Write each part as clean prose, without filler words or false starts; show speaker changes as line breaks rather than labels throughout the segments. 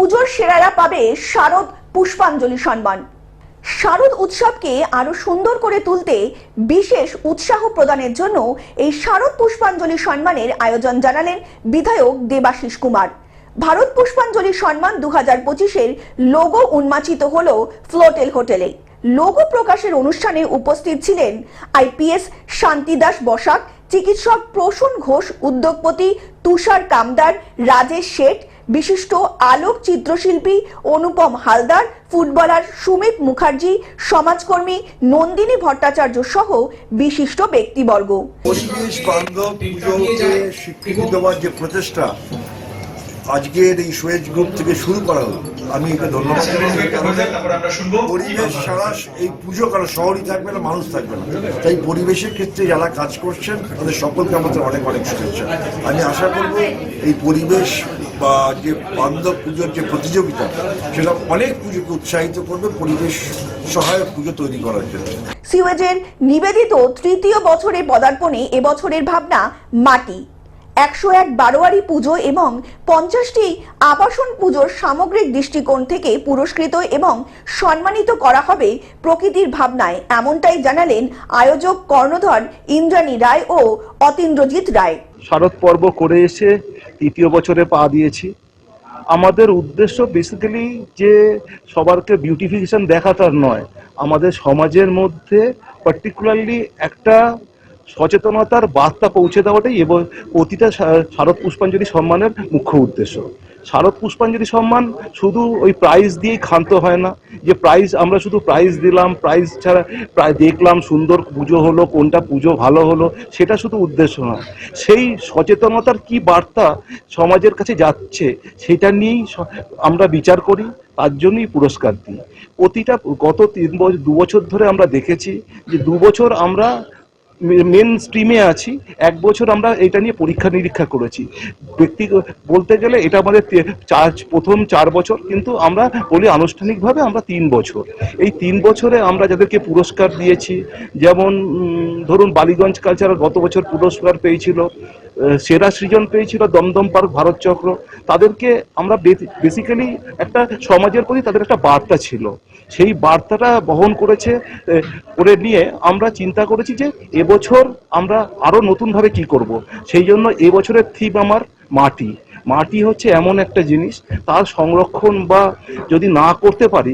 পুজোর সেরারা পাবে শারদ পুষ্পাঞ্জলি সম্মান। শারদ উৎসবকে আরো সুন্দর করে তুলতে বিশেষ উৎসাহ প্রদানের জন্য এই শারদ পুষ্পাঞ্জলি সম্মানের আয়োজন জানালেন বিধায়ক দেবাশিস কুমার। ভারত পুষ্পাঞ্জলি সম্মান 2025-এর লোগো উন্মোচিত হলো ফ্লোটেল হোটেলে। লোগো প্রকাশের অনুষ্ঠানে উপস্থিত ছিলেন আইপিএস শান্তিদাস বসাক, চিকিৎসক প্রসূন ঘোষ, উদ্যোগপতি তুষার কামদার, রাজেশ শেঠ, বিশিষ্ট আলোক চিত্রশিল্পী অনুপম হালদার, ফুটবলার সুমিত মুখার্জি, সমাজকর্মী নন্দিনী ভট্টাচার্য সহ বিশিষ্ট ব্যক্তিবর্গ।
পরিবেশ বান্ধব পুজোকে স্বীকৃতি দেওয়ার যে প্রচেষ্টা আজকের এই সুয়েজ গ্রুপ থেকে শুরু করা হলো, আমি এটা ধন্যবাদ। পরিবেশ ছাড়া এই পুজো কারো শহরই থাকবে না, মানুষ থাকবে না। তাই পরিবেশের ক্ষেত্রে যারা কাজ করছেন তাদের সকলকে আমাদের অনেক অনেক শুভেচ্ছা। আমি আশা করব এই পরিবেশ বা যে বান্ধব পুজোর যে প্রতিযোগিতা সেটা অনেক পুজোকে উৎসাহিত করবে পরিবেশ সহায়ক পুজো তৈরি করার জন্য।
সিওয়েজের নিবেদিত তৃতীয় বছরে পদার্পণে এবছরের ভাবনা মাটি। 101 বারোয়ারি পুজো এবং 50টি আবাসন পুজোর সামগ্রিক দৃষ্টিকোণ থেকে পুরস্কৃত এবং সম্মানিত করা হবে প্রকৃতির ভাবনায়, এমনটাই জানালেন আয়োজক কর্ণধর ইন্দ্রাণী রায় ও অতীন্দ্রজিৎ রায়।
শারদ পর্ব করে এসে তৃতীয় বছরে পা দিয়েছি। আমাদের উদ্দেশ্য বেসিক্যালি যে সবারকে বিউটিফিকেশন দেখা তার নয়, আমাদের সমাজের মধ্যে পার্টিকুলারলি একটা সচেতনতার বার্তা পৌঁছে দেওয়াটাই এবং প্রতিটা শারদ পুষ্পাঞ্জলি সম্মানের মুখ্য উদ্দেশ্য। শারদ পুষ্পাঞ্জলি সম্মান শুধু ওই প্রাইজ দিয়েই ক্ষান্ত হয় না, যে প্রাইজ আমরা শুধু প্রাইজ দিলাম, প্রাইজ ছাড়া দেখলাম সুন্দর পুজো হলো, কোনটা পুজো ভালো হলো, সেটা শুধু উদ্দেশ্য নয়। সেই সচেতনতার কি বার্তা সমাজের কাছে যাচ্ছে সেটা নিয়েই আমরা বিচার করি, তার জন্যই পুরস্কার দিই। প্রতিটা গত 2 বছর ধরে আমরা দেখেছি যে 2 বছর আমরা মেন স্ট্রিমে আছি, 1 বছর আমরা এটা নিয়ে পরীক্ষা নিরীক্ষা করেছি। বলতে গেলে এটা আমাদের প্রথম 4 বছর, কিন্তু আমরা বলি আনুষ্ঠানিকভাবে আমরা 3 বছর। এই 3 বছরে আমরা যাদেরকে পুরস্কার দিয়েছি, যেমন ধরুন বালিগঞ্জ কালচারাল গত বছর পুরস্কার পেয়েছিল, সেরা সৃজন পেয়েছিল দমদম পার্ক ভারত চক্র। তাদেরকে আমরা বেসিক্যালি একটা সমাজের প্রতি তাদের একটা বার্তা ছিল, সেই বার্তাটা বহন করে নিয়ে আমরা চিন্তা করেছি যে এবছর আমরা আরো নতুনভাবে কি করব। সেই জন্য এবছরের থিম আমার মাটি। মাটি হচ্ছে এমন একটা জিনিস, তার সংরক্ষণ বা যদি না করতে পারি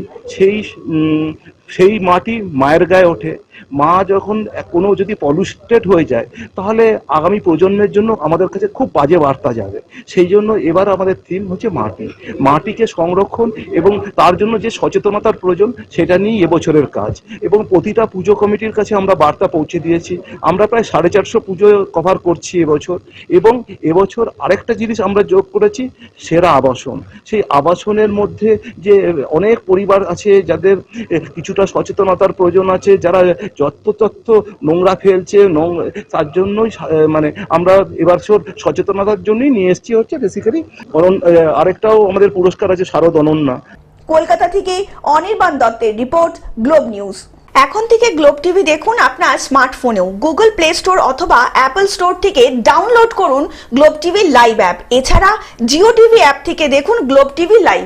সেই মাটি মায়ের গায়ে ওঠে। মা যখন কোনো যদি পলিউটেড হয়ে যায় তাহলে আগামী প্রজন্মের জন্য আমাদের কাছে খুব বাজে বার্তা যাবে। সেই জন্য এবার আমাদের থিম হচ্ছে মাটি। মাটিকে সংরক্ষণ এবং তার জন্য যে সচেতনতার প্রয়োজন সেটা নিয়েই এবছরের কাজ। এবং প্রতিটা পুজো কমিটির কাছে আমরা বার্তা পৌঁছে দিয়েছি। আমরা প্রায় 450 পুজো কভার করছি এবছর। এবং এবছর আরেকটা জিনিস আমরা যোগ করেছি, সেরা আবাসন। সেই আবাসনের মধ্যে যে অনেক পরিবার আছে যাদের কিছুটা সচেতনতার প্রয়োজন আছে, যারা যত্রতত্র নোংরা ফেলছে, তার জন্যই মানে আমরা এবার সচেতনতার জন্যই নিয়ে এসেছি হচ্ছে বেসিক্যালি। আরেকটাও আমাদের পুরস্কার আছে শারদ অনন্যা।
কলকাতা থেকে অনির্বাণ দত্তের রিপোর্ট, গ্লোব নিউজ। এখন থেকে গ্লোব টিভি দেখুন আপনার স্মার্টফোনেও। গুগল প্লে স্টোর অথবা অ্যাপল স্টোর থেকে ডাউনলোড করুন গ্লোব টিভি লাইভ অ্যাপ। এছাড়া জিও টিভি অ্যাপ থেকে দেখুন গ্লোব টিভি লাইভ।